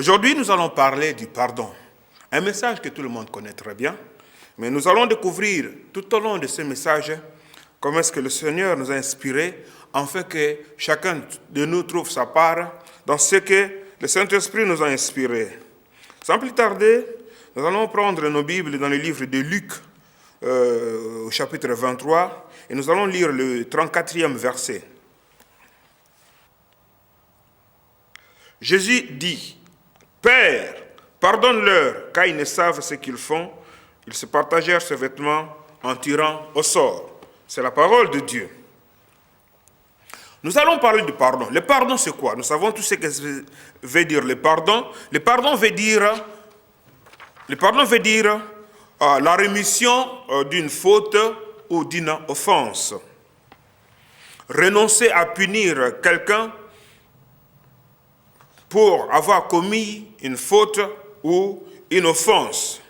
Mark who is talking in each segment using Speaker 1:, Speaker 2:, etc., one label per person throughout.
Speaker 1: Aujourd'hui, nous allons parler du pardon. Un message que tout le monde connaît très bien, mais nous allons découvrir tout au long de ce message comment est-ce que le Seigneur nous a inspirés afin que chacun de nous trouve sa part dans ce que le Saint-Esprit nous a inspiré. Sans plus tarder, nous allons prendre nos Bibles dans le livre de Luc, au chapitre 23, et nous allons lire le 34e verset. Jésus dit, « Père, pardonne-leur, car ils ne savent ce qu'ils font. » Ils se partagèrent ses vêtements en tirant au sort. C'est la parole de Dieu. Nous allons parler du pardon. Le pardon, c'est quoi? Nous savons tout ce que veut dire le pardon. Le pardon veut dire la rémission d'une faute ou d'une offense. Renoncer à punir quelqu'un pour avoir commis une faute ou une offense.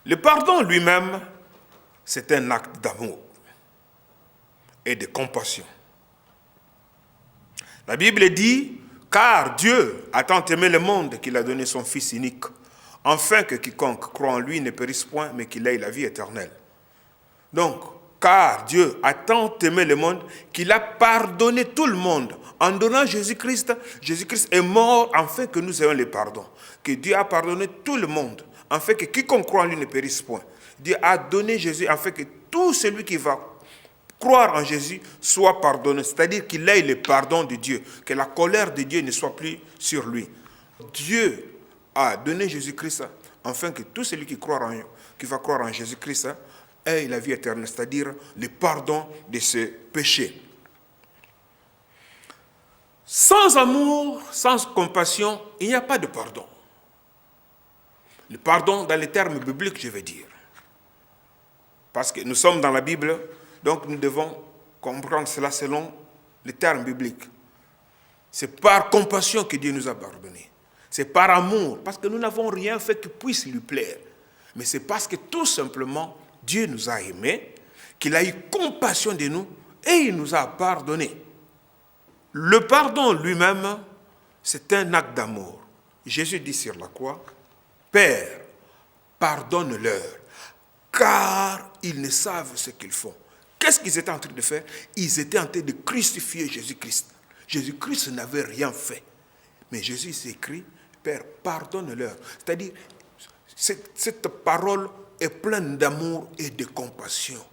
Speaker 1: Le pardon lui-même, c'est un acte d'amour et de compassion. La Bible dit, car Dieu a tant aimé le monde qu'il a donné son Fils unique, afin que quiconque croit en lui ne périsse point, mais qu'il ait la vie éternelle. Donc, car Dieu a tant aimé le monde qu'il a pardonné tout le monde. En donnant Jésus-Christ, Jésus-Christ est mort afin que nous ayons le pardon. Que Dieu a pardonné tout le monde, afin que quiconque croit en lui ne périsse point. Dieu a donné Jésus afin que tout celui qui va croire en Jésus soit pardonné. C'est-à-dire qu'il ait le pardon de Dieu, que la colère de Dieu ne soit plus sur lui. Dieu a donné Jésus-Christ afin que tout celui qui va croire en Jésus-Christ ait la vie éternelle, c'est-à-dire le pardon de ses péchés. Sans amour, sans compassion, il n'y a pas de pardon. Le pardon dans les termes bibliques, je veux dire. Parce que nous sommes dans la Bible, donc nous devons comprendre cela selon les termes bibliques. C'est par compassion que Dieu nous a pardonné. C'est par amour, parce que nous n'avons rien fait qui puisse lui plaire. Mais c'est parce que tout simplement, Dieu nous a aimés, qu'il a eu compassion de nous et il nous a pardonné. Le pardon lui-même, c'est un acte d'amour. Jésus dit sur la croix, « Père, pardonne-leur, car ils ne savent ce qu'ils font. » Qu'est-ce qu'ils étaient en train de faire? Ils étaient en train de crucifier Jésus-Christ. Jésus-Christ n'avait rien fait. Mais Jésus s'écrit, « Père, pardonne-leur. » C'est-à-dire, cette parole est pleine d'amour et de compassion.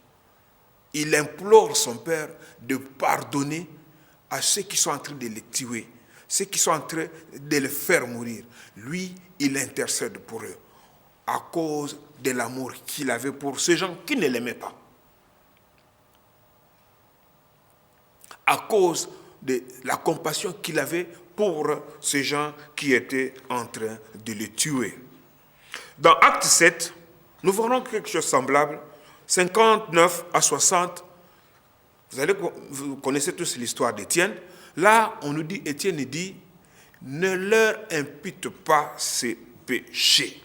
Speaker 1: Il implore son Père de pardonner à ceux qui sont en train de les tuer, ceux qui sont en train de les faire mourir. Lui, il intercède pour eux à cause de l'amour qu'il avait pour ces gens qui ne l'aimaient pas. À cause de la compassion qu'il avait pour ces gens qui étaient en train de le tuer. Dans Acte 7, nous verrons quelque chose de semblable, 59 à 60. Vous connaissez tous l'histoire d'Étienne. Là, on nous dit, Étienne dit, ne leur impute pas ces péchés.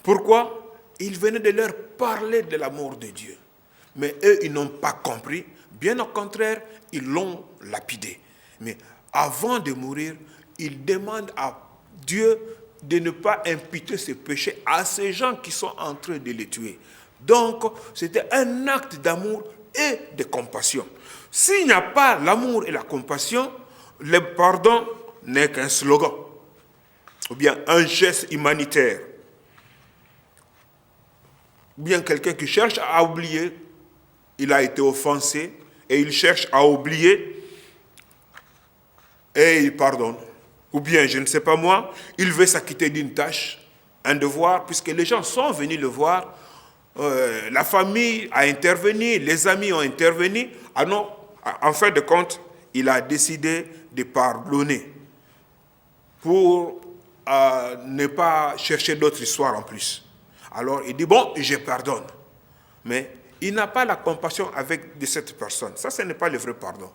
Speaker 1: Pourquoi? Il venait de leur parler de l'amour de Dieu. Mais eux, ils n'ont pas compris. Bien au contraire, ils l'ont lapidé. Mais avant de mourir, ils demandent à Dieu de ne pas imputer ces péchés à ces gens qui sont en train de les tuer. Donc, c'était un acte d'amour et de compassion. S'il n'y a pas l'amour et la compassion, le pardon n'est qu'un slogan, ou bien un geste humanitaire, ou bien quelqu'un qui cherche à oublier, il a été offensé, et il cherche à oublier, et il pardonne. Ou bien, je ne sais pas moi, il veut s'acquitter d'une tâche, un devoir, puisque les gens sont venus le voir, la famille a intervenu, les amis ont intervenu. Ah non, en fin de compte, il a décidé de pardonner pour ne pas chercher d'autres histoires en plus. Alors, il dit, bon, je pardonne. Mais il n'a pas la compassion de cette personne. Ça, ce n'est pas le vrai pardon.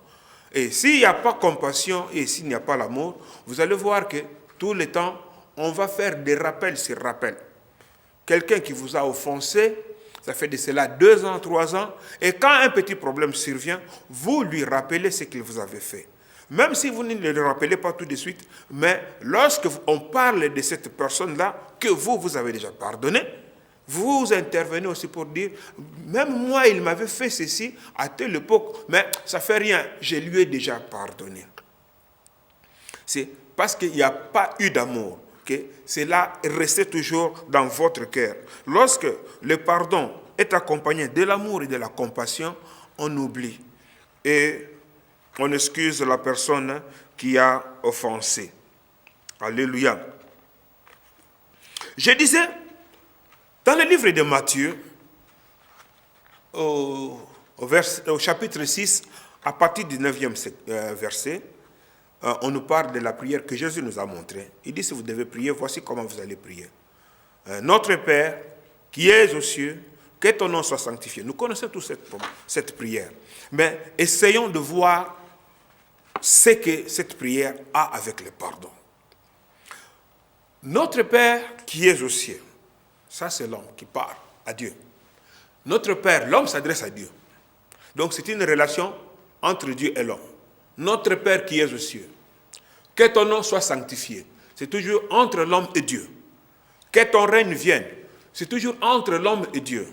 Speaker 1: Et s'il n'y a pas compassion et s'il n'y a pas l'amour, vous allez voir que tout le temps, on va faire des rappels sur rappels. Quelqu'un qui vous a offensé, ça fait de cela 2 ans, 3 ans, et quand un petit problème survient, vous lui rappelez ce qu'il vous avait fait. Même si vous ne le rappelez pas tout de suite, mais lorsque on parle de cette personne-là, que vous avez déjà pardonné, vous intervenez aussi pour dire, même moi, il m'avait fait ceci à telle époque, mais ça ne fait rien, je lui ai déjà pardonné. C'est parce qu'il n'y a pas eu d'amour que cela restait toujours dans votre cœur. Lorsque le pardon est accompagné de l'amour et de la compassion, on oublie et on excuse la personne qui a offensé. Alléluia. Je disais, dans le livre de Matthieu, au chapitre 6, à partir du 9e verset, on nous parle de la prière que Jésus nous a montrée. Il dit, si vous devez prier, voici comment vous allez prier. Notre Père, qui es aux cieux, que ton nom soit sanctifié. Nous connaissons tous cette prière. Mais essayons de voir ce que cette prière a avec le pardon. Notre Père, qui es aux cieux. Ça, c'est l'homme qui parle à Dieu. Notre Père, l'homme s'adresse à Dieu. Donc, c'est une relation entre Dieu et l'homme. Notre Père qui es aux cieux. Que ton nom soit sanctifié. C'est toujours entre l'homme et Dieu. Que ton règne vienne. C'est toujours entre l'homme et Dieu.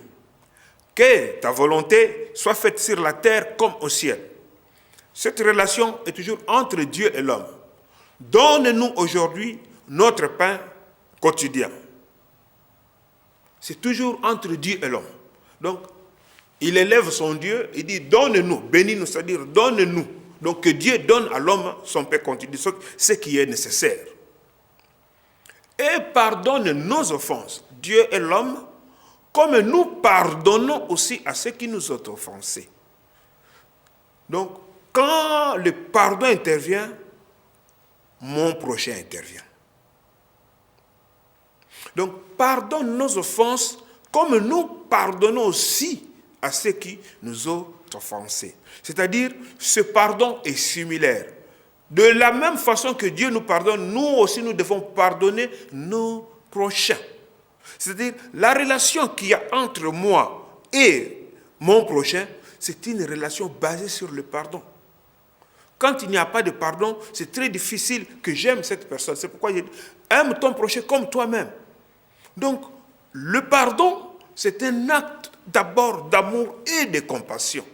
Speaker 1: Que ta volonté soit faite sur la terre comme au ciel. Cette relation est toujours entre Dieu et l'homme. Donne-nous aujourd'hui notre pain quotidien. C'est toujours entre Dieu et l'homme. Donc, il élève son Dieu, il dit, donne-nous, bénis-nous, c'est-à-dire, donne-nous. Donc, que Dieu donne à l'homme son pain quotidien, ce qui est nécessaire. Et pardonne nos offenses, Dieu et l'homme, comme nous pardonnons aussi à ceux qui nous ont offensés. Donc, quand le pardon intervient, mon prochain intervient. Donc, pardonne nos offenses comme nous pardonnons aussi à ceux qui nous ont offensés. C'est-à-dire, ce pardon est similaire. De la même façon que Dieu nous pardonne, nous aussi nous devons pardonner nos prochains. C'est-à-dire, la relation qu'il y a entre moi et mon prochain, c'est une relation basée sur le pardon. Quand il n'y a pas de pardon, c'est très difficile que j'aime cette personne. C'est pourquoi je dis, aime ton prochain comme toi-même. Donc, le pardon, c'est un acte d'abord d'amour et de compassion.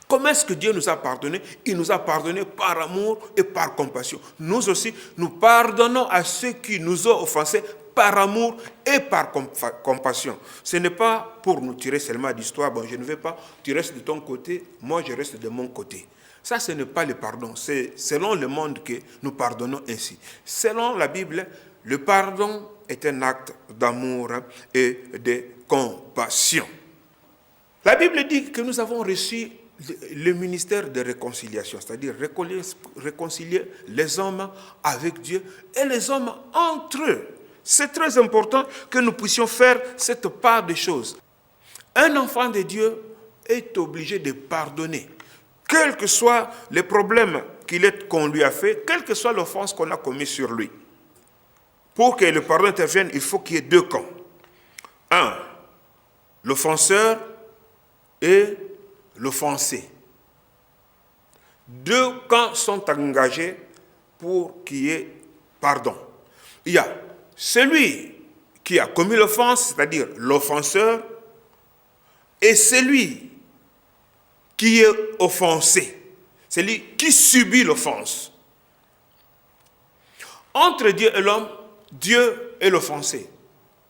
Speaker 1: Comment est-ce que Dieu nous a pardonné? Il nous a pardonné par amour et par compassion. Nous aussi, nous pardonnons à ceux qui nous ont offensés par amour et par compassion. Ce n'est pas pour nous tirer seulement d'histoire. Bon, je ne vais pas, tu restes de ton côté, moi je reste de mon côté. Ça, ce n'est pas le pardon. C'est selon le monde que nous pardonnons ainsi. Selon la Bible, le pardon est un acte d'amour et de compassion. La Bible dit que nous avons reçu le ministère de réconciliation, c'est-à-dire réconcilier les hommes avec Dieu et les hommes entre eux. C'est très important que nous puissions faire cette part des choses. Un enfant de Dieu est obligé de pardonner, quels que soient les problèmes qu'on lui a fait, quelle que soit l'offense qu'on a commise sur lui. Pour que le pardon intervienne, il faut qu'il y ait deux camps. Un, l'offenseur et l'offensé. Deux camps sont engagés pour qu'il y ait pardon. Il y a celui qui a commis l'offense, c'est-à-dire l'offenseur, et celui qui est offensé, celui qui subit l'offense. Entre Dieu et l'homme, Dieu est l'offensé.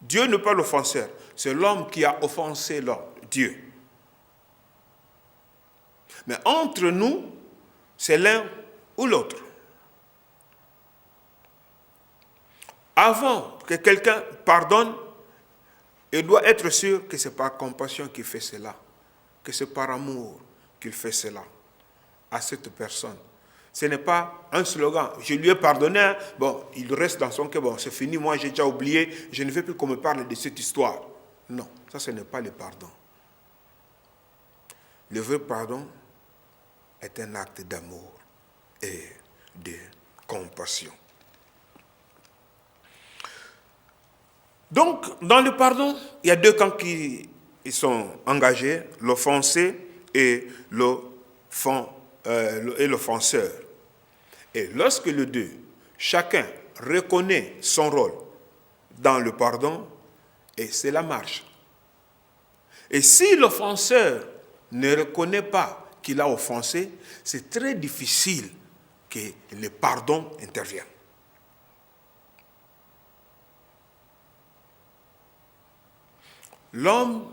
Speaker 1: Dieu n'est pas l'offenseur, c'est l'homme qui a offensé Dieu. Mais entre nous, c'est l'un ou l'autre. Avant que quelqu'un pardonne, il doit être sûr que c'est par compassion qu'il fait cela, que c'est par amour qu'il fait cela à cette personne. Ce n'est pas un slogan. Je lui ai pardonné, bon, il reste dans son cœur, bon, c'est fini, moi j'ai déjà oublié, je ne veux plus qu'on me parle de cette histoire. Non, ça ce n'est pas le pardon. Le vrai pardon est un acte d'amour et de compassion. Donc, dans le pardon, il y a deux camps qui sont engagés, l'offensé et l'offensé. et l'offenseur. Et lorsque les deux, chacun reconnaît son rôle dans le pardon, et cela marche. Et si l'offenseur ne reconnaît pas qu'il a offensé, c'est très difficile que le pardon intervienne. L'homme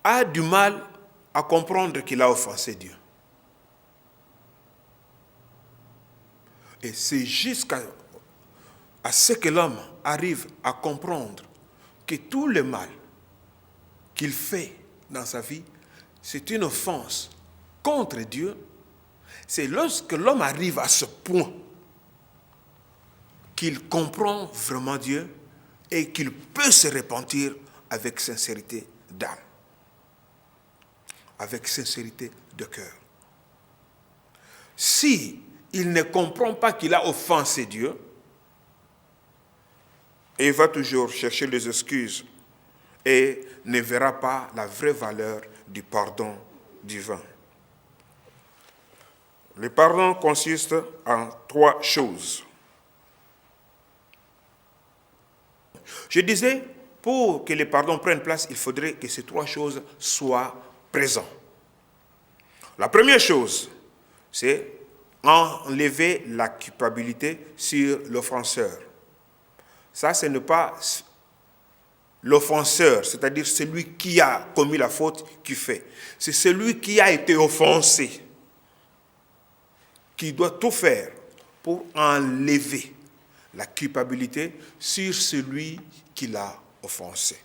Speaker 1: a du mal à comprendre qu'il a offensé Dieu. Et c'est jusqu'à ce que l'homme arrive à comprendre que tout le mal qu'il fait dans sa vie, c'est une offense contre Dieu. C'est lorsque l'homme arrive à ce point qu'il comprend vraiment Dieu et qu'il peut se repentir avec sincérité d'âme, avec sincérité de cœur. Si il ne comprend pas qu'il a offensé Dieu, il va toujours chercher les excuses et ne verra pas la vraie valeur du pardon divin. Le pardon consiste en 3 choses. Je disais, pour que le pardon prenne place, il faudrait que ces 3 choses soient présentes. La première chose, c'est enlever la culpabilité sur l'offenseur. Ça, ce n'est pas l'offenseur, c'est-à-dire celui qui a commis la faute qui fait. C'est celui qui a été offensé qui doit tout faire pour enlever la culpabilité sur celui qui l'a offensé.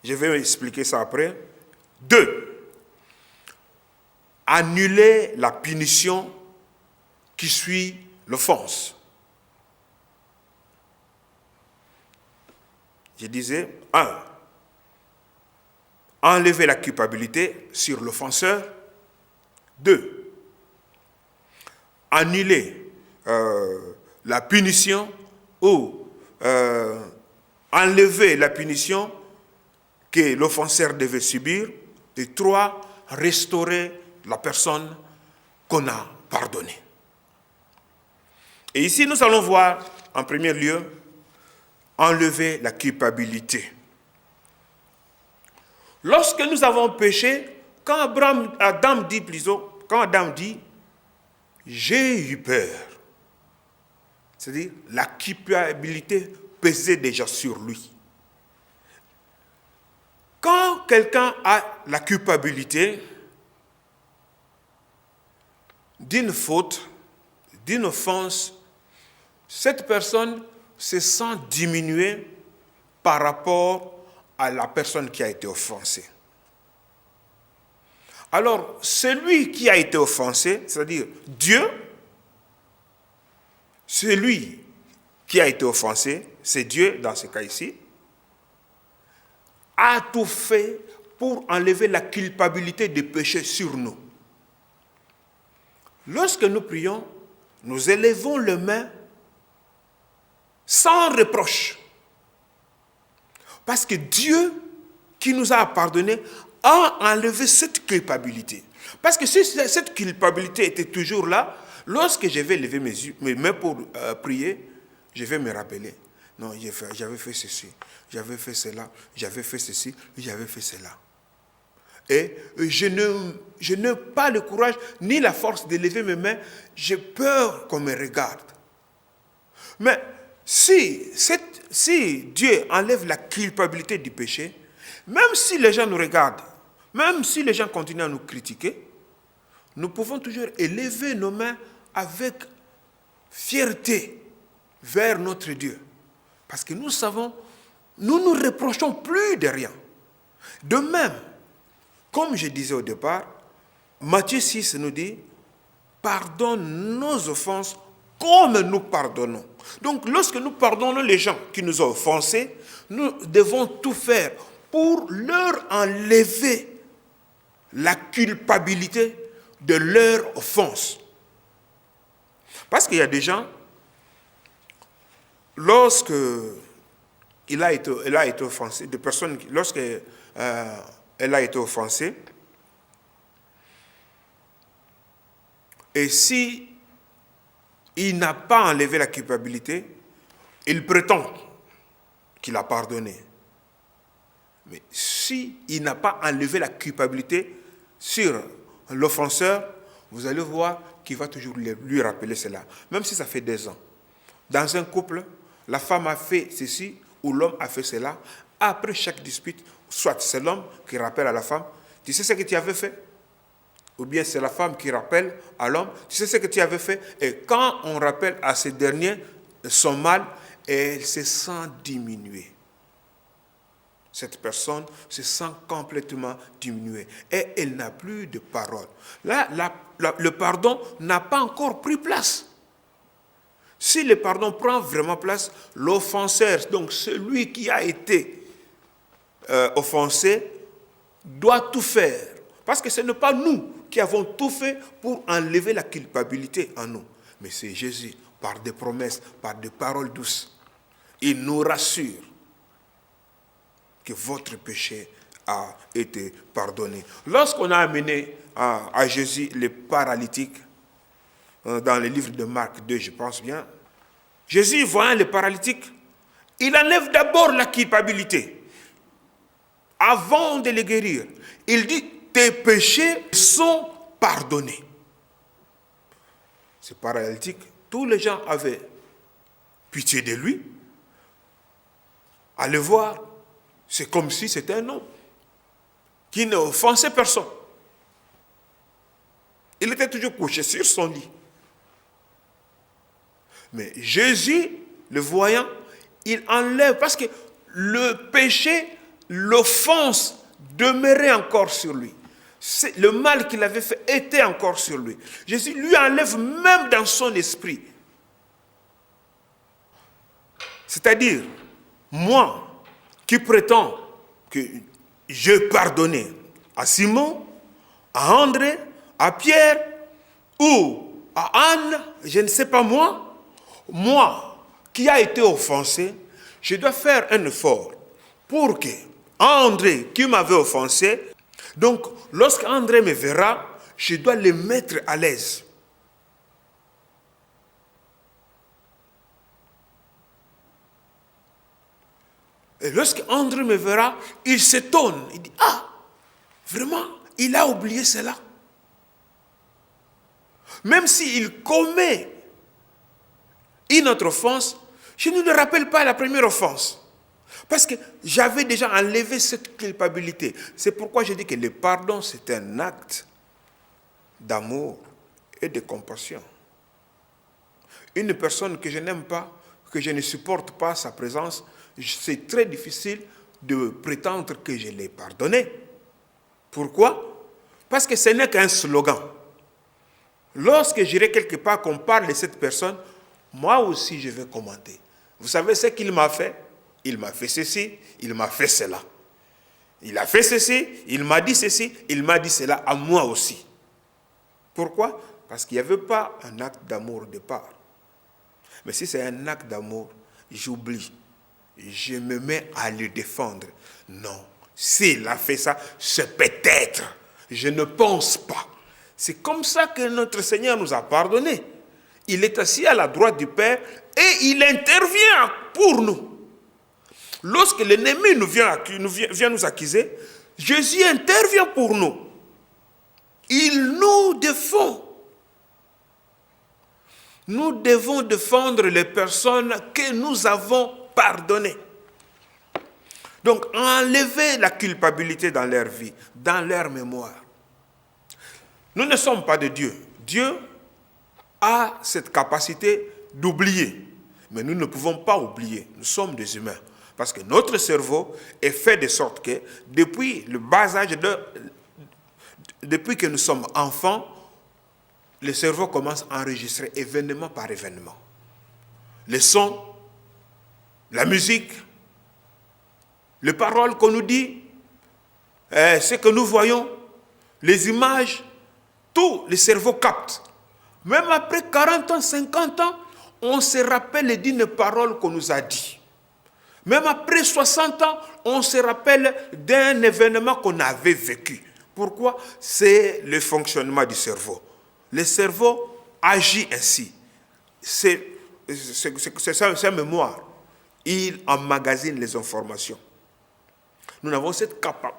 Speaker 1: Je vais expliquer ça après. 2. Annuler la punition qui suit l'offense. Je disais, 1. Enlever la culpabilité sur l'offenseur. 2. Annuler la punition ou enlever la punition que l'offenseur devait subir. Et 3. Restaurer la personne qu'on a pardonnée. Et ici, nous allons voir, en premier lieu, enlever la culpabilité. Lorsque nous avons péché, quand Adam dit, j'ai eu peur, c'est-à-dire la culpabilité pesait déjà sur lui. Quand quelqu'un a la culpabilité d'une faute, d'une offense, cette personne se sent diminuée par rapport à la personne qui a été offensée. Alors, celui qui a été offensé, c'est-à-dire Dieu, celui qui a été offensé, c'est Dieu dans ce cas ici, a tout fait pour enlever la culpabilité des péchés sur nous. Lorsque nous prions, nous élevons les mains sans reproche. Parce que Dieu, qui nous a pardonné, a enlevé cette culpabilité. Parce que si cette culpabilité était toujours là, lorsque je vais lever mes mains pour prier, je vais me rappeler. Non, j'avais fait ceci, j'avais fait cela, j'avais fait ceci, j'avais fait cela. Et je n'ai pas le courage ni la force de lever mes mains. J'ai peur qu'on me regarde. Mais si Dieu enlève la culpabilité du péché, même si les gens nous regardent, même si les gens continuent à nous critiquer, nous pouvons toujours élever nos mains avec fierté vers notre Dieu. Parce que nous savons, nous ne nous reprochons plus de rien. De même, comme je disais au départ, Matthieu 6 nous dit, pardonne nos offenses comme nous pardonnons. Donc, lorsque nous pardonnons les gens qui nous ont offensés, nous devons tout faire pour leur enlever la culpabilité de leur offense. Parce qu'il y a des gens, lorsque elle a été offensée, de personnes, lorsqu'elle a été offensée, et si il n'a pas enlevé la culpabilité, il prétend qu'il a pardonné. Mais si il n'a pas enlevé la culpabilité sur l'offenseur, vous allez voir qu'il va toujours lui rappeler cela, même si ça fait des ans. Dans un couple, la femme a fait ceci ou l'homme a fait cela. Après chaque dispute, soit c'est l'homme qui rappelle à la femme, tu sais ce que tu avais fait? Ou bien c'est la femme qui rappelle à l'homme, tu sais ce que tu avais fait? Et quand on rappelle à ce dernier son mal, elle se sent diminuée. Cette personne se sent complètement diminuée et elle n'a plus de parole. Là, le pardon n'a pas encore pris place. Si le pardon prend vraiment place, l'offenseur, donc celui qui a été offensé, doit tout faire. Parce que ce n'est pas nous qui avons tout fait pour enlever la culpabilité en nous. Mais c'est Jésus, par des promesses, par des paroles douces. Il nous rassure que votre péché a été pardonné. Lorsqu'on a amené à Jésus les paralytiques, dans le livre de Marc 2, je pense bien, Jésus, voyant les paralytiques, il enlève d'abord la culpabilité. Avant de les guérir, il dit, tes péchés sont pardonnés. Ces paralytiques, tous les gens avaient pitié de lui. Allez voir, c'est comme si c'était un homme qui n'offensait personne. Il était toujours couché sur son lit. Mais Jésus, le voyant, il enlève, parce que le péché, l'offense demeurait encore sur lui. Le mal qu'il avait fait était encore sur lui. Jésus lui enlève même dans son esprit. C'est-à-dire, moi, qui prétend que j'ai pardonné à Simon, à André, à Pierre ou à Anne, je ne sais pas moi qui a été offensé, je dois faire un effort pour que André qui m'avait offensé, donc lorsqu'André me verra, je dois le mettre à l'aise. Et lorsque André me verra, il s'étonne. Il dit, ah, vraiment, il a oublié cela. Même s'il commet une autre offense, je ne le rappelle pas la première offense. Parce que j'avais déjà enlevé cette culpabilité. C'est pourquoi je dis que le pardon, c'est un acte d'amour et de compassion. Une personne que je n'aime pas, que je ne supporte pas sa présence, c'est très difficile de prétendre que je l'ai pardonné. Pourquoi? Parce que ce n'est qu'un slogan. Lorsque j'irai quelque part qu'on parle de cette personne, moi aussi je vais commenter. Vous savez ce qu'il m'a fait? Il m'a fait ceci, il m'a fait cela. Il a fait ceci, il m'a dit ceci, il m'a dit cela à moi aussi. Pourquoi? Parce qu'il n'y avait pas un acte d'amour au départ. Mais si c'est un acte d'amour, j'oublie. Je me mets à le défendre. Non, s'il a fait ça, c'est peut-être. Je ne pense pas. C'est comme ça que notre Seigneur nous a pardonné. Il est assis à la droite du Père et il intervient pour nous. Lorsque l'ennemi vient nous accuser, Jésus intervient pour nous. Il nous défend. Nous devons défendre les personnes que nous avons pardonnées. Donc, enlever la culpabilité dans leur vie, dans leur mémoire. Nous ne sommes pas de Dieu. Dieu a cette capacité d'oublier. Mais nous ne pouvons pas oublier. Nous sommes des humains. Parce que notre cerveau est fait de sorte que, depuis le bas âge, depuis que nous sommes enfants, le cerveau commence à enregistrer événement par événement. Les sons, la musique, les paroles qu'on nous dit, ce que nous voyons, les images, tout le cerveau capte. Même après 40 ans, 50 ans, on se rappelle d'une parole qu'on nous a dit. Même après 60 ans, on se rappelle d'un événement qu'on avait vécu. Pourquoi? C'est le fonctionnement du cerveau. Le cerveau agit ainsi. C'est sa mémoire. Il emmagasine les informations. Nous n'avons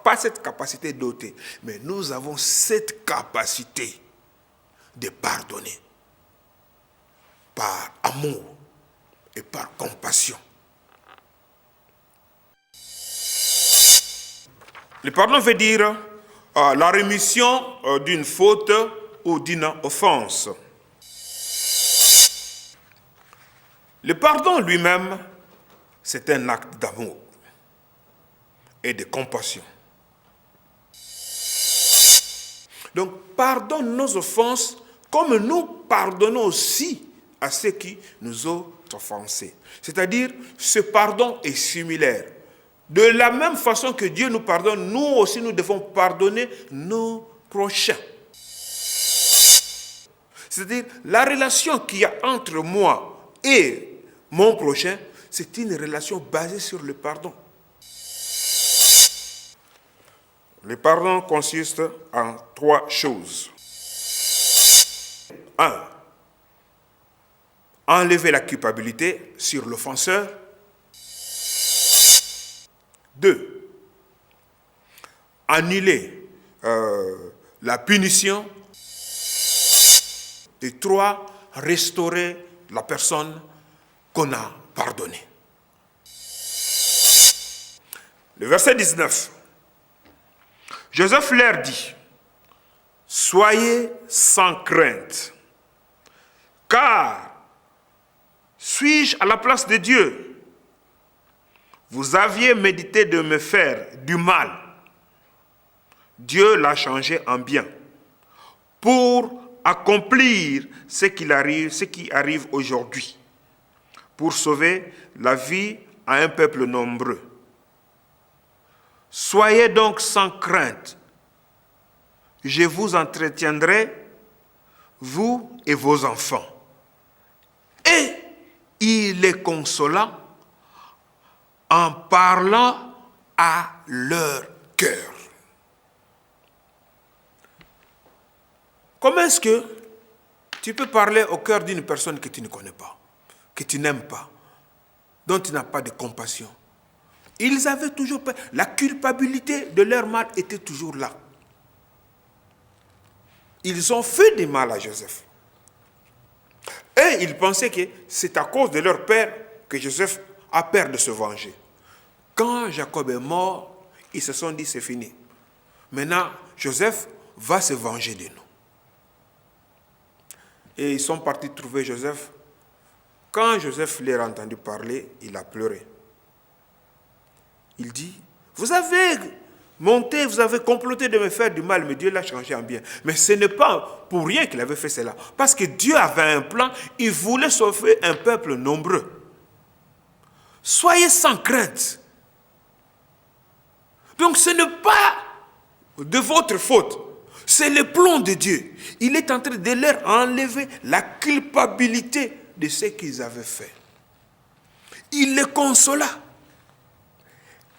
Speaker 1: pas cette capacité dotée, mais nous avons cette capacité de pardonner par amour et par compassion. Le pardon veut dire la rémission d'une faute ou d'une offense. Le pardon lui-même, c'est un acte d'amour et de compassion. Donc, pardonne nos offenses comme nous pardonnons aussi à ceux qui nous ont offensés. C'est-à-dire, ce pardon est similaire. De la même façon que Dieu nous pardonne, nous aussi nous devons pardonner nos prochains. C'est-à-dire, la relation qu'il y a entre moi et mon prochain, c'est une relation basée sur le pardon. Le pardon consiste en 3 choses. 1. Enlever la culpabilité sur l'offenseur. 2. Annuler la punition. Et 3. Restaurer la personne qu'on a pardonnée. Le verset 19. Joseph leur dit, « Soyez sans crainte, car suis-je à la place de Dieu? Vous aviez médité de me faire du mal. Dieu l'a changé en bien pour accomplir ce qui arrive aujourd'hui, pour sauver la vie à un peuple nombreux. Soyez donc sans crainte. Je vous entretiendrai, vous et vos enfants. » Et il les consola en parlant à leur cœur. Comment est-ce que tu peux parler au cœur d'une personne que tu ne connais pas, que tu n'aimes pas, dont tu n'as pas de compassion? Ils avaient toujours peur. La culpabilité de leur mal était toujours là. Ils ont fait du mal à Joseph. Et ils pensaient que c'est à cause de leur père que Joseph a peur de se venger. Quand Jacob est mort, ils se sont dit c'est fini. Maintenant, Joseph va se venger de nous. Et ils sont partis trouver Joseph. Quand Joseph leur a entendu parler, il a pleuré. Il dit, vous avez monté, vous avez comploté de me faire du mal, mais Dieu l'a changé en bien. Mais ce n'est pas pour rien qu'il avait fait cela. Parce que Dieu avait un plan, il voulait sauver un peuple nombreux. Soyez sans crainte. Donc ce n'est pas de votre faute, c'est le plan de Dieu. Il est en train de leur enlever la culpabilité de ce qu'ils avaient fait. Il les consola.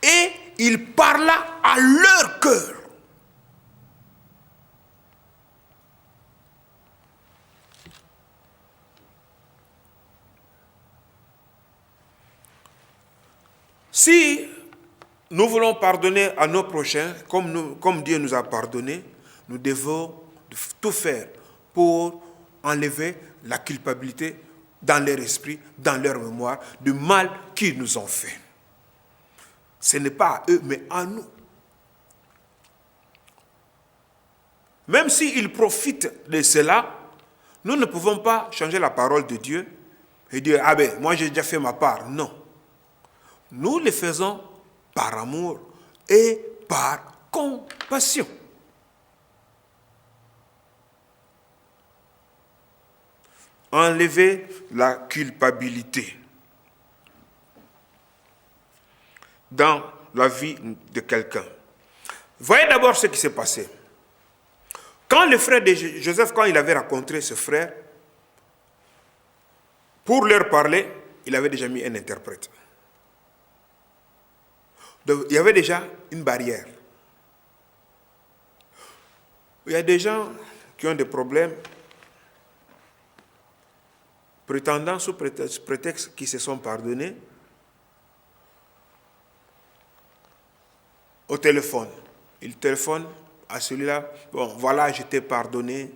Speaker 1: Et il parla à leur cœur. Si nous voulons pardonner à nos prochains, comme Dieu nous a pardonné, nous devons tout faire pour enlever la culpabilité dans leur esprit, dans leur mémoire, du mal qu'ils nous ont fait. Ce n'est pas à eux, mais à nous. Même s'ils profitent de cela, nous ne pouvons pas changer la parole de Dieu et dire, ah ben, moi j'ai déjà fait ma part. Non. Nous le faisons par amour et par compassion. Enlever la culpabilité dans la vie de quelqu'un. Voyez d'abord ce qui s'est passé. Quand le frère de Joseph, quand il avait rencontré ce frère, pour leur parler, il avait déjà mis un interprète. Donc, il y avait déjà une barrière. Il y a des gens qui ont des problèmes, prétendant sous prétexte qu'ils se sont pardonnés, au téléphone. Ils téléphonent à celui-là, bon, voilà, je t'ai pardonné,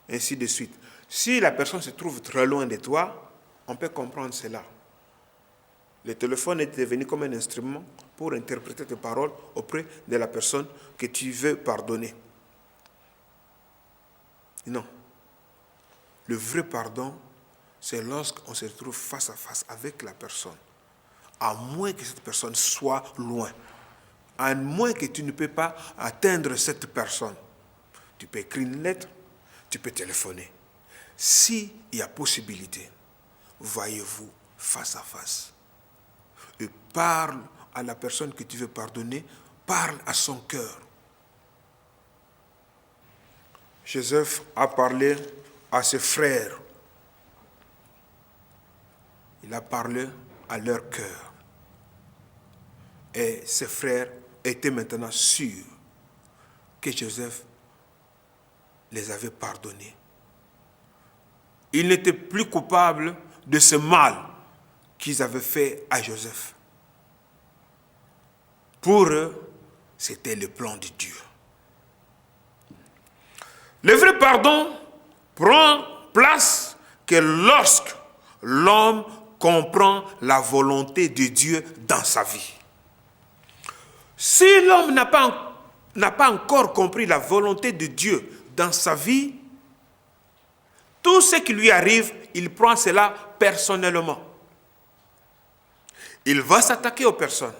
Speaker 1: ainsi de suite. Si la personne se trouve très loin de toi, on peut comprendre cela. Le téléphone est devenu comme un instrument pour interpréter tes paroles auprès de la personne que tu veux pardonner. Non. Le vrai pardon, c'est lorsqu'on se retrouve face à face avec la personne. À moins que cette personne soit loin. À moins que tu ne peux pas atteindre cette personne. Tu peux écrire une lettre, tu peux téléphoner. S'il y a possibilité, voyez-vous face à face. Et parle à la personne que tu veux pardonner, parle à son cœur. Joseph a parlé à ses frères. Il a parlé à leur cœur. Et ses frères étaient maintenant sûrs que Joseph les avait pardonnés. Ils n'étaient plus coupables de ce mal qu'ils avaient fait à Joseph. Pour eux, c'était le plan de Dieu. Le vrai pardon prend place que lorsque l'homme comprend la volonté de Dieu dans sa vie. Si l'homme n'a pas encore compris la volonté de Dieu dans sa vie, tout ce qui lui arrive, il prend cela personnellement. Il va s'attaquer aux personnes.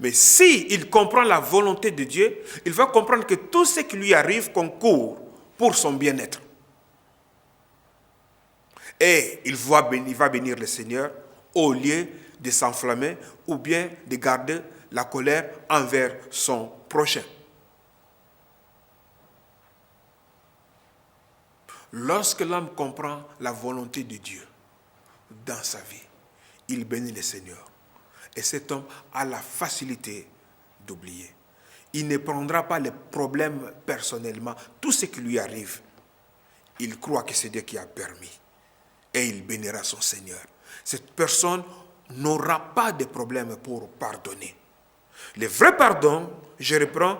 Speaker 1: Mais s'il comprend la volonté de Dieu, il va comprendre que tout ce qui lui arrive concourt pour son bien-être. Et il va bénir le Seigneur au lieu de s'enflammer ou bien de garder la colère envers son prochain. Lorsque l'homme comprend la volonté de Dieu dans sa vie, il bénit le Seigneur. Et cet homme a la facilité d'oublier. Il ne prendra pas les problèmes personnellement. Tout ce qui lui arrive, il croit que c'est Dieu qui a permis. Et il bénira son Seigneur. Cette personne n'aura pas de problème pour pardonner. Le vrai pardon, je reprends,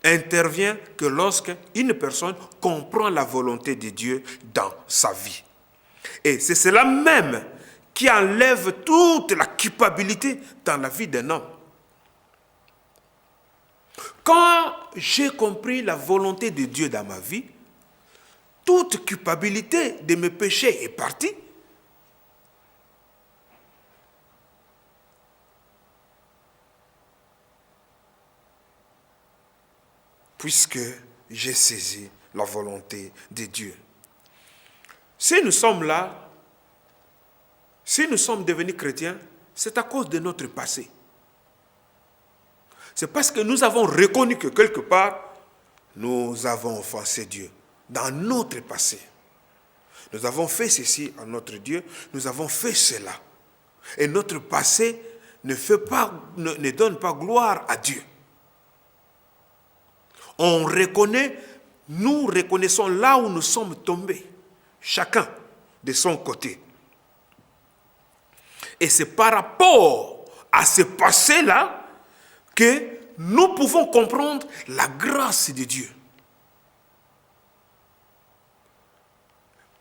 Speaker 1: intervient que lorsque une personne comprend la volonté de Dieu dans sa vie. Et c'est cela même qui enlève toute la culpabilité dans la vie d'un homme. Quand j'ai compris la volonté de Dieu dans ma vie, toute culpabilité de mes péchés est partie. Puisque j'ai saisi la volonté de Dieu. Si nous sommes là, si nous sommes devenus chrétiens, c'est à cause de notre passé. C'est parce que nous avons reconnu que quelque part, nous avons offensé Dieu dans notre passé. Nous avons fait ceci à notre Dieu, nous avons fait cela. Et notre passé ne donne pas gloire à Dieu. On reconnaît, nous reconnaissons là où nous sommes tombés, chacun de son côté. Et c'est par rapport à ce passé-là que nous pouvons comprendre la grâce de Dieu.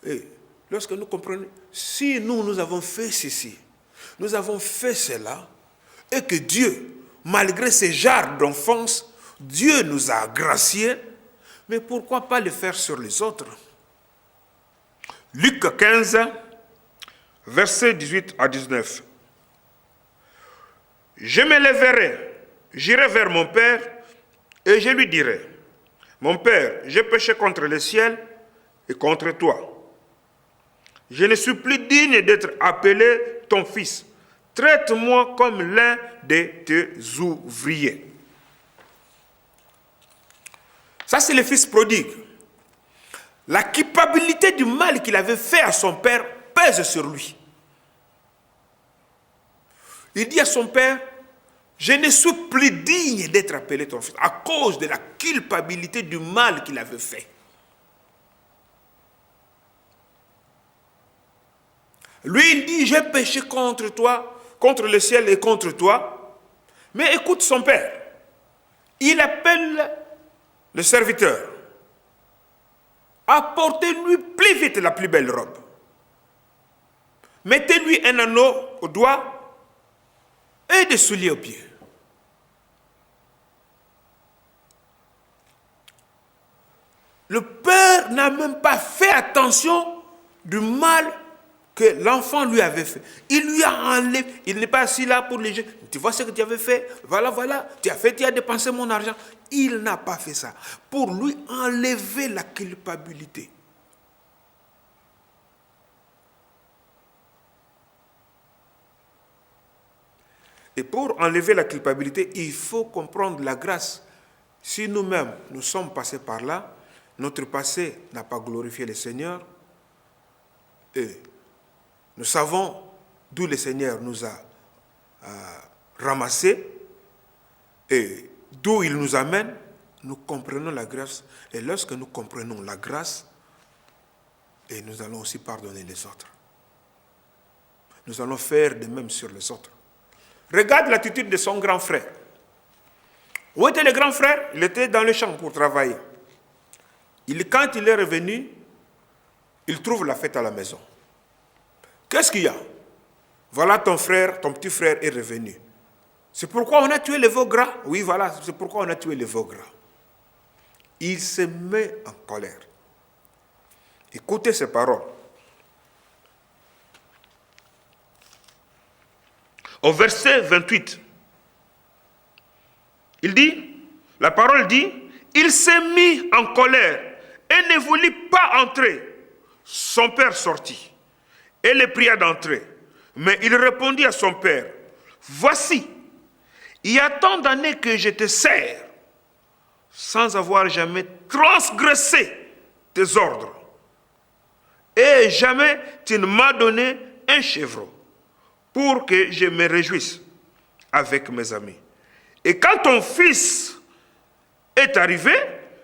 Speaker 1: Et lorsque nous comprenons, si nous avons fait ceci, nous avons fait cela, et que Dieu, malgré ces jarres d'enfance, Dieu nous a graciés, mais pourquoi pas le faire sur les autres? Luc 15, versets 18 à 19. Je me lèverai, j'irai vers mon Père, et je lui dirai, mon Père, j'ai péché contre le ciel et contre toi. Je ne suis plus digne d'être appelé ton fils. Traite-moi comme l'un de tes ouvriers. Ça, c'est le fils prodigue. La culpabilité du mal qu'il avait fait à son père pèse sur lui. Il dit à son père, je ne suis plus digne d'être appelé ton fils à cause de la culpabilité du mal qu'il avait fait. Lui, il dit, j'ai péché contre toi, contre le ciel et contre toi. Mais écoute son père. Il appelle le serviteur. Apportez-lui plus vite la plus belle robe. Mettez-lui un anneau au doigt et des souliers aux pieds. Le père n'a même pas fait attention du mal que l'enfant lui avait fait. Il lui a enlevé. Il n'est pas assis là pour les jeunes. Tu vois ce que tu avais fait? Voilà, voilà. Tu as dépensé mon argent. Il n'a pas fait ça. Pour lui enlever la culpabilité. Et pour enlever la culpabilité, il faut comprendre la grâce. Si nous-mêmes, nous sommes passés par là, notre passé n'a pas glorifié le Seigneur, et nous savons d'où le Seigneur nous a ramassés et d'où il nous amène, nous comprenons la grâce. Et lorsque nous comprenons la grâce, et nous allons aussi pardonner les autres. Nous allons faire de même sur les autres. Regarde l'attitude de son grand frère. Où était le grand frère? Il était dans le champ pour travailler. Quand il est revenu, il trouve la fête à la maison. Qu'est-ce qu'il y a? Voilà ton frère, ton petit frère est revenu. C'est pourquoi on a tué le veau gras? Oui, voilà, c'est pourquoi on a tué le veau gras. Il se met en colère. Écoutez ces paroles. Au verset 28, il dit, la parole dit, il s'est mis en colère et ne voulut pas entrer. Son père sortit et le pria d'entrer. Mais il répondit à son père, voici, il y a tant d'années que je te sers, sans avoir jamais transgressé tes ordres. Et jamais tu ne m'as donné un chevreau pour que je me réjouisse avec mes amis. Et quand ton fils est arrivé,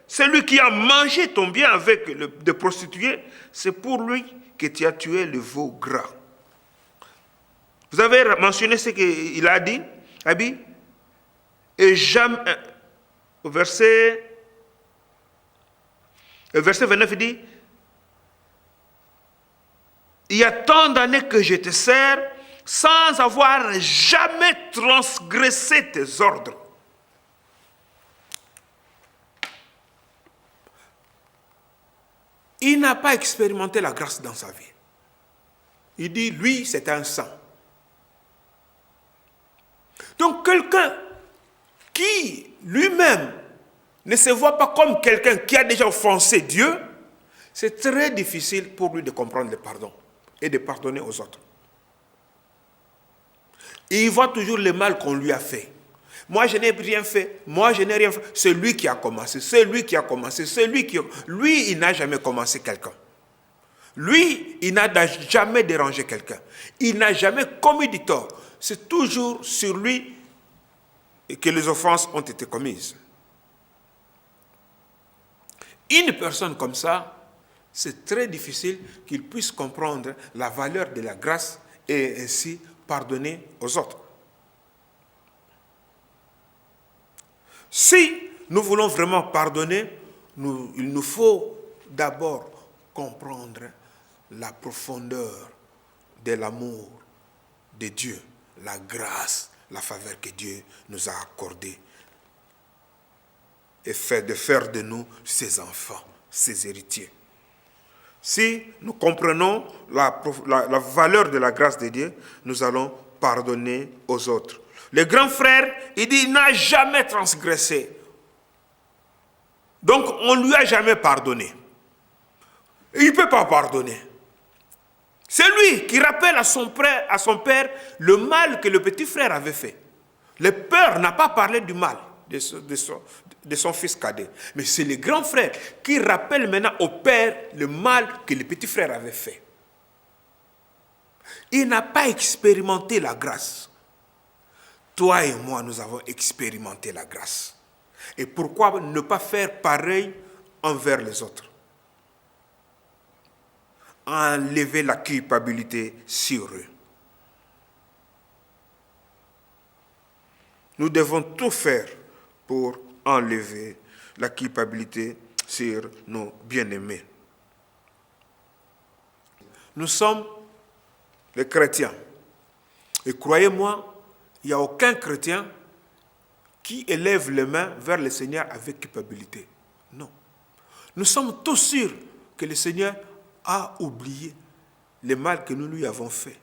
Speaker 1: celui qui a mangé ton bien avec des prostituées, c'est pour lui que tu as tué le veau gras. Vous avez mentionné ce qu'il a dit, Abi? Et jamais, au verset 29, il dit, il y a tant d'années que je te sers sans avoir jamais transgressé tes ordres. Il n'a pas expérimenté la grâce dans sa vie. Il dit, lui, c'est un saint. Donc quelqu'un qui lui-même ne se voit pas comme quelqu'un qui a déjà offensé Dieu, c'est très difficile pour lui de comprendre le pardon et de pardonner aux autres. Et il voit toujours le mal qu'on lui a fait. Moi, je n'ai rien fait. Moi, je n'ai rien fait. C'est lui qui a commencé. C'est lui qui a commencé. C'est lui qui... Lui, il n'a jamais commencé quelqu'un. Lui, il n'a jamais dérangé quelqu'un. Il n'a jamais commis du tort. C'est toujours sur lui que les offenses ont été commises. Une personne comme ça, c'est très difficile qu'il puisse comprendre la valeur de la grâce et ainsi pardonner aux autres. Si nous voulons vraiment pardonner, il nous faut d'abord comprendre la profondeur de l'amour de Dieu, la grâce, la faveur que Dieu nous a accordée et de faire de nous ses enfants, ses héritiers. Si nous comprenons la valeur de la grâce de Dieu, nous allons pardonner aux autres. Le grand frère, il dit, il n'a jamais transgressé. Donc, on ne lui a jamais pardonné. Il ne peut pas pardonner. C'est lui qui rappelle à son père le mal que le petit frère avait fait. Le père n'a pas parlé du mal de son fils cadet. Mais c'est le grand frère qui rappelle maintenant au père le mal que le petit frère avait fait. Il n'a pas expérimenté la grâce. toi et moi, nous avons expérimenté la grâce. Et pourquoi ne pas faire pareil envers les autres? Enlever la culpabilité sur eux. Nous devons tout faire pour enlever la culpabilité sur nos bien-aimés. Nous sommes les chrétiens. Et croyez-moi, il n'y a aucun chrétien qui élève les mains vers le Seigneur avec culpabilité. Non. Nous sommes tous sûrs que le Seigneur a oublié le mal que nous lui avons fait.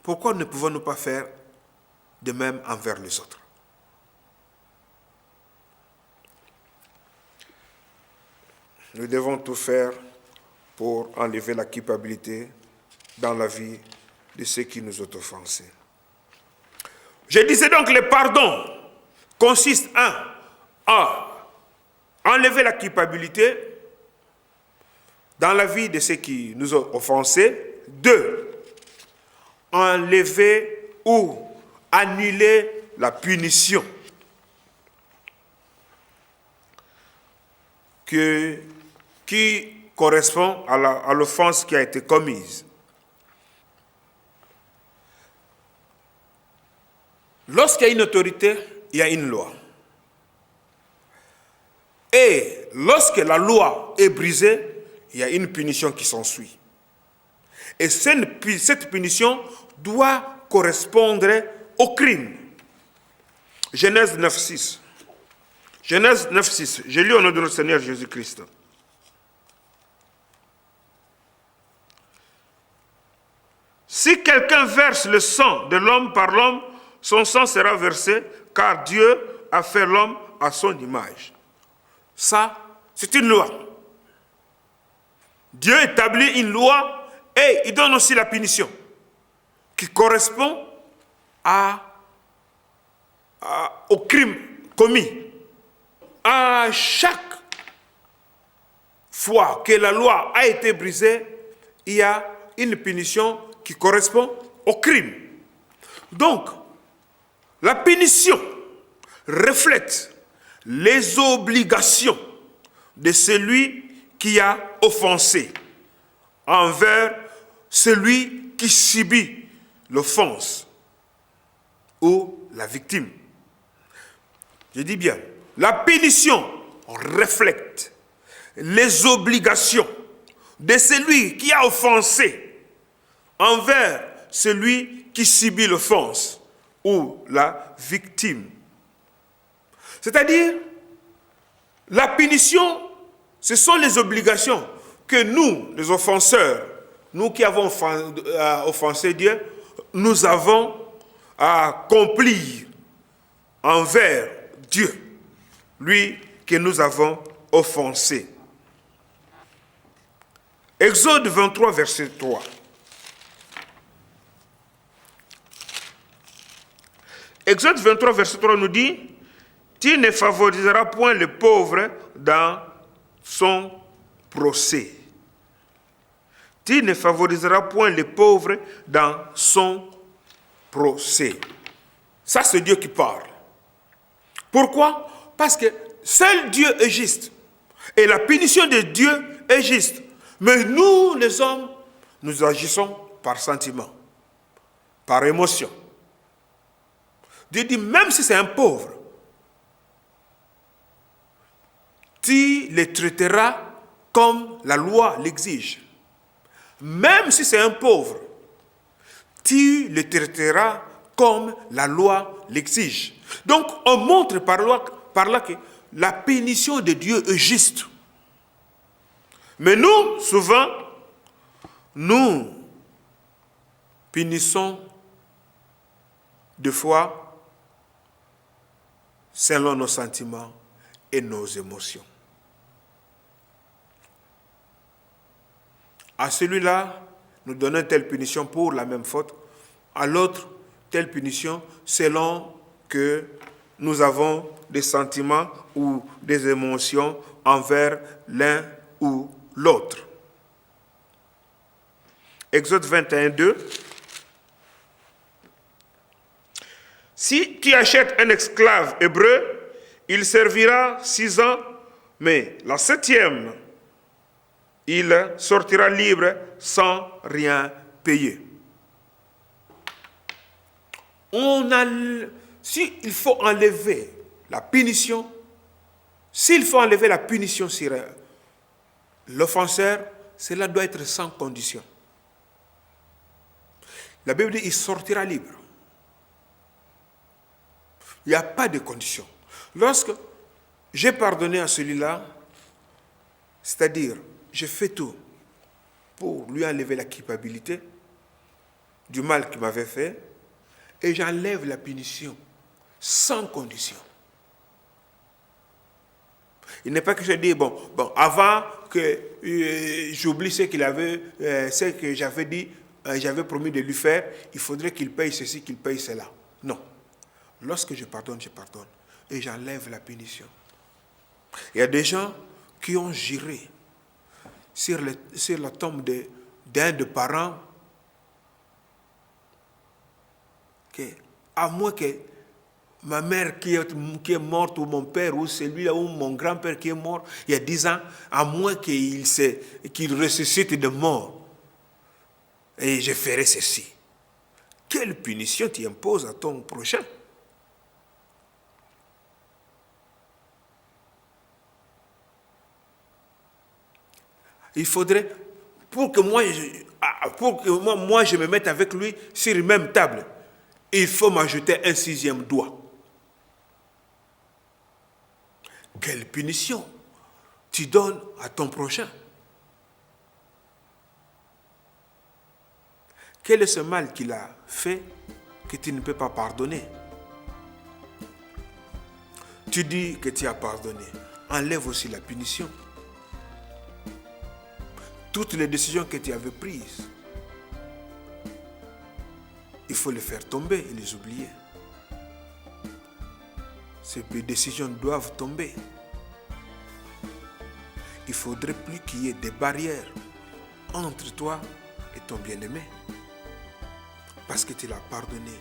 Speaker 1: Pourquoi ne pouvons-nous pas faire de même envers les autres? Nous devons tout faire pour enlever la culpabilité dans la vie de ceux qui nous ont offensés. Je disais donc, le pardon consiste à enlever la culpabilité dans la vie de ceux qui nous ont offensés. 2, enlever ou annuler la punition qui correspond à l'offense qui a été commise. Lorsqu'il y a une autorité, il y a une loi. Et lorsque la loi est brisée, il y a une punition qui s'ensuit. Et cette punition doit correspondre au crime. Genèse 9,6. Genèse 9,6. Je lis au nom de notre Seigneur Jésus-Christ. Si quelqu'un verse le sang de l'homme par l'homme, son sang sera versé, car Dieu a fait l'homme à son image. Ça, c'est une loi. Dieu établit une loi et il donne aussi la punition qui correspond au crime commis. À chaque fois que la loi a été brisée, il y a une punition qui correspond au crime. Donc, la punition reflète les obligations de celui qui a offensé envers celui qui subit l'offense ou la victime. Je dis bien, la punition reflète les obligations de celui qui a offensé envers celui qui subit l'offense ou la victime. C'est-à-dire, la punition, ce sont les obligations que nous, les offenseurs, nous qui avons offensé Dieu, nous avons à accomplir envers Dieu, lui que nous avons offensé. Exode 23, verset 3. Exode 23, verset 3 nous dit, « Tu ne favoriseras point le pauvre dans son procès. » Tu ne favoriseras point le pauvre dans son procès. Ça, c'est Dieu qui parle. Pourquoi? Parce que seul Dieu est juste. Et la punition de Dieu est juste. Mais nous, les hommes, nous agissons par sentiment, par émotion. Dieu dit, même si c'est un pauvre, tu le traiteras comme la loi l'exige. Même si c'est un pauvre, tu le traiteras comme la loi l'exige. Donc, on montre par là que la punition de Dieu est juste. Mais nous, souvent, nous punissons des fois selon nos sentiments et nos émotions. À celui-là, nous donnons telle punition pour la même faute, à l'autre, telle punition selon que nous avons des sentiments ou des émotions envers l'un ou l'autre. Exode 21, 2. Si tu achètes un esclave hébreu, il servira 6 ans, mais la 7e, il sortira libre sans rien payer. S'il faut enlever la punition, s'il faut enlever la punition sur l'offenseur, cela doit être sans condition. La Bible dit il sortira libre. Il n'y a pas de condition. Lorsque j'ai pardonné à celui-là, c'est-à-dire je fais tout pour lui enlever la culpabilité du mal qu'il m'avait fait, et j'enlève la punition sans condition. Il n'est pas que je dis, bon, avant que j'oublie ce que j'avais dit, j'avais promis de lui faire, il faudrait qu'il paye ceci, qu'il paye cela. Non. Lorsque je pardonne, et j'enlève la punition. Il y a des gens qui ont juré sur la tombe d'un des parents que, à moins que ma mère qui est morte, ou mon père, ou celui-là, ou mon grand-père qui est mort il y a 10 ans, à moins qu'il ressuscite de mort, et je ferai ceci. Quelle punition tu imposes à ton prochain? Il faudrait, pour que moi je me mette avec lui sur une même table, il faut m'ajouter un 6e doigt. Quelle punition tu donnes à ton prochain? Quel est ce mal qu'il a fait que tu ne peux pas pardonner? Tu dis que tu as pardonné. Enlève aussi la punition. Toutes les décisions que tu avais prises, il faut les faire tomber et les oublier. Ces décisions doivent tomber. Il ne faudrait plus qu'il y ait des barrières entre toi et ton bien-aimé, parce que tu l'as pardonné.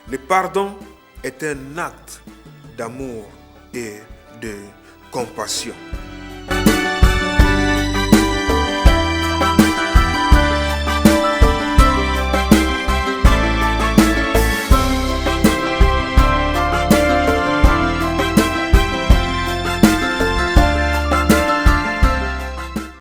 Speaker 1: Le pardon est un acte d'amour et de compassion.